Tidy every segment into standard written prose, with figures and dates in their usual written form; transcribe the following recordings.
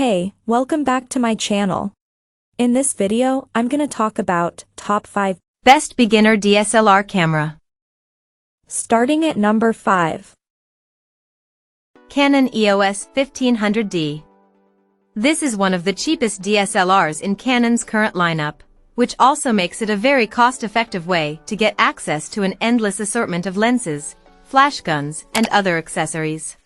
Hey, welcome back to my channel. In this video, I'm gonna talk about top 5 best beginner DSLR camera. Starting at number 5. Canon EOS 1500D. This is one of the cheapest DSLRs in Canon's current lineup, which also makes it a very cost-effective way to get access to an endless assortment of lenses, flash guns, and other accessories.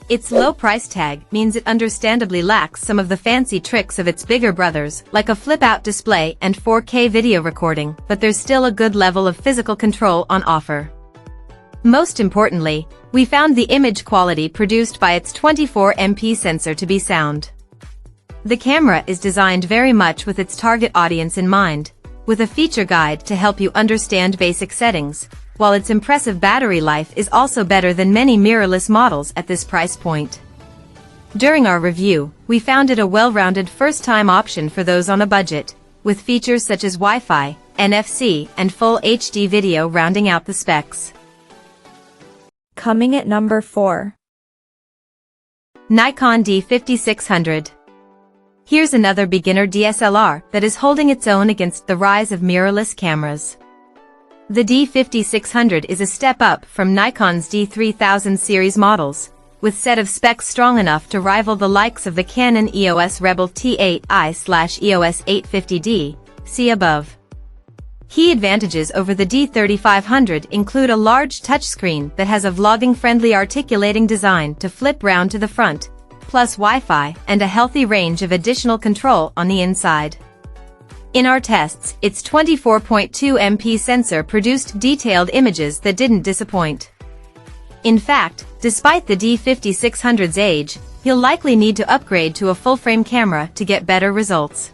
Its low price tag means it understandably lacks some of the fancy tricks of its bigger brothers, like a flip-out display and 4K video recording, but there's still a good level of physical control on offer. Most importantly, we found the image quality produced by its 24MP sensor to be sound. The camera is designed very much with its target audience in mind, with a feature guide to help you understand basic settings, while its impressive battery life is also better than many mirrorless models at this price point. During our review, we found it a well-rounded first-time option for those on a budget, with features such as Wi-Fi, NFC, and full HD video rounding out the specs. Coming at number 4. Nikon D5600. Here's another beginner DSLR that is holding its own against the rise of mirrorless cameras. The D5600 is a step up from Nikon's D3000 series models, with set of specs strong enough to rival the likes of the Canon EOS Rebel T8i/EOS 850D, see above. Key advantages over the D3500 include a large touchscreen that has a vlogging-friendly articulating design to flip round to the front, plus Wi-Fi and a healthy range of additional control on the inside. In our tests, its 24.2MP sensor produced detailed images that didn't disappoint. In fact, despite the D5600's age, you'll likely need to upgrade to a full-frame camera to get better results.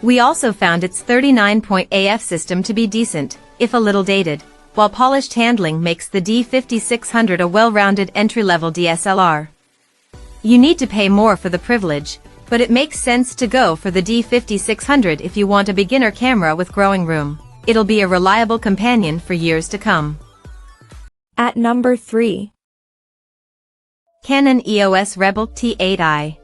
We also found its 39-point AF system to be decent, if a little dated, while polished handling makes the D5600 a well-rounded entry-level DSLR. You need to pay more for the privilege, but it makes sense to go for the D5600 if you want a beginner camera with growing room. It'll be a reliable companion for years to come. At number 3. Canon EOS Rebel T8i.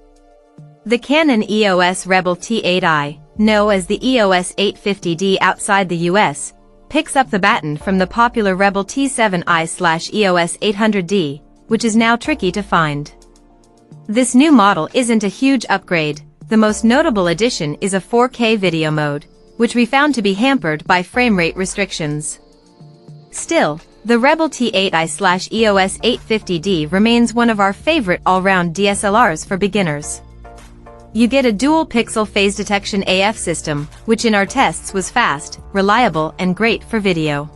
The Canon EOS Rebel T8i, known as the EOS 850D outside the US, picks up the baton from the popular Rebel T7i/EOS 800D, which is now tricky to find. This new model isn't a huge upgrade. The most notable addition is a 4K video mode, which we found to be hampered by frame rate restrictions. Still, the Rebel T8i/EOS 850D remains one of our favorite all-round DSLRs for beginners. You get a dual-pixel phase detection AF system, which in our tests was fast, reliable, and great for video.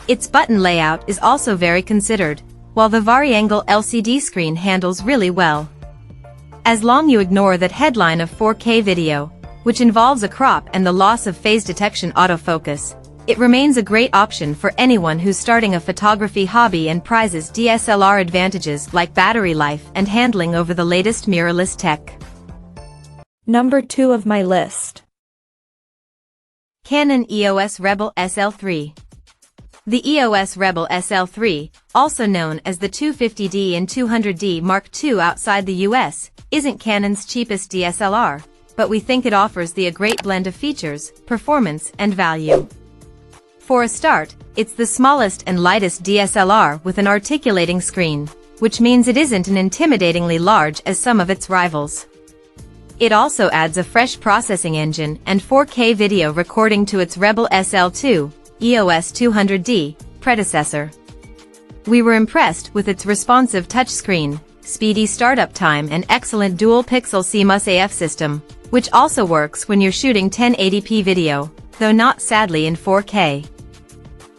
Its button layout is also very considered, while the vari-angle LCD screen handles really well. As long you ignore that headline of 4K video, which involves a crop and the loss of phase detection autofocus, it remains a great option for anyone who's starting a photography hobby and prizes DSLR advantages like battery life and handling over the latest mirrorless tech. Number 2 of my list. Canon EOS Rebel SL3. The EOS Rebel SL3, also known as the 250D and 200D Mark II outside the US, isn't Canon's cheapest DSLR, but we think it offers a great blend of features, performance, and value. For a start, it's the smallest and lightest DSLR with an articulating screen, which means it isn't an intimidatingly large as some of its rivals. It also adds a fresh processing engine and 4K video recording to its Rebel SL2, EOS 200D, predecessor. We were impressed with its responsive touchscreen, speedy startup time and excellent dual-pixel CMOS AF system, which also works when you're shooting 1080p video, though not sadly in 4K.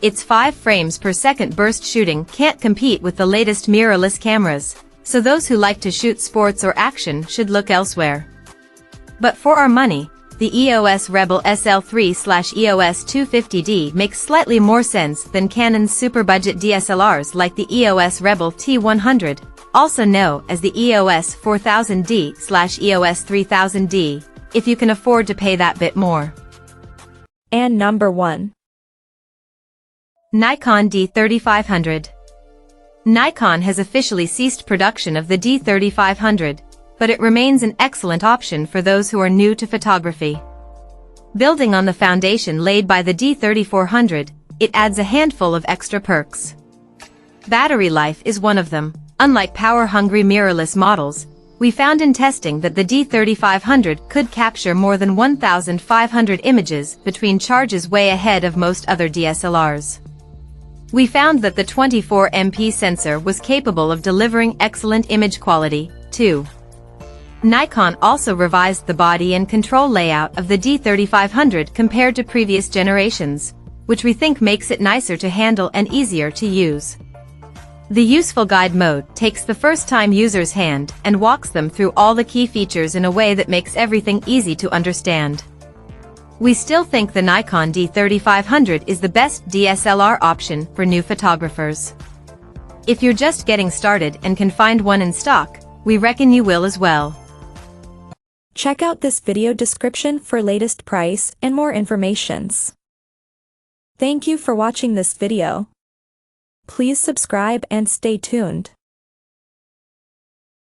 Its 5 frames per second burst shooting can't compete with the latest mirrorless cameras, so those who like to shoot sports or action should look elsewhere. But for our money, the EOS Rebel SL3/EOS 250D makes slightly more sense than Canon's super-budget DSLRs like the EOS Rebel T100, also known as the EOS 4000D/EOS 3000D, if you can afford to pay that bit more. And number 1. Nikon D3500. Nikon has officially ceased production of the D3500, but it remains an excellent option for those who are new to photography. Building on the foundation laid by the D3400, it adds a handful of extra perks. Battery life is one of them. Unlike power-hungry mirrorless models, we found in testing that the D3500 could capture more than 1,500 images between charges, way ahead of most other DSLRs. We found that the 24MP sensor was capable of delivering excellent image quality, too. Nikon also revised the body and control layout of the D3500 compared to previous generations, which we think makes it nicer to handle and easier to use. The Useful Guide mode takes the first-time user's hand and walks them through all the key features in a way that makes everything easy to understand. We still think the Nikon D3500 is the best DSLR option for new photographers. If you're just getting started and can find one in stock, we reckon you will as well. Check out this video description for latest price and more informations. Thank you for watching this video. Please subscribe and stay tuned.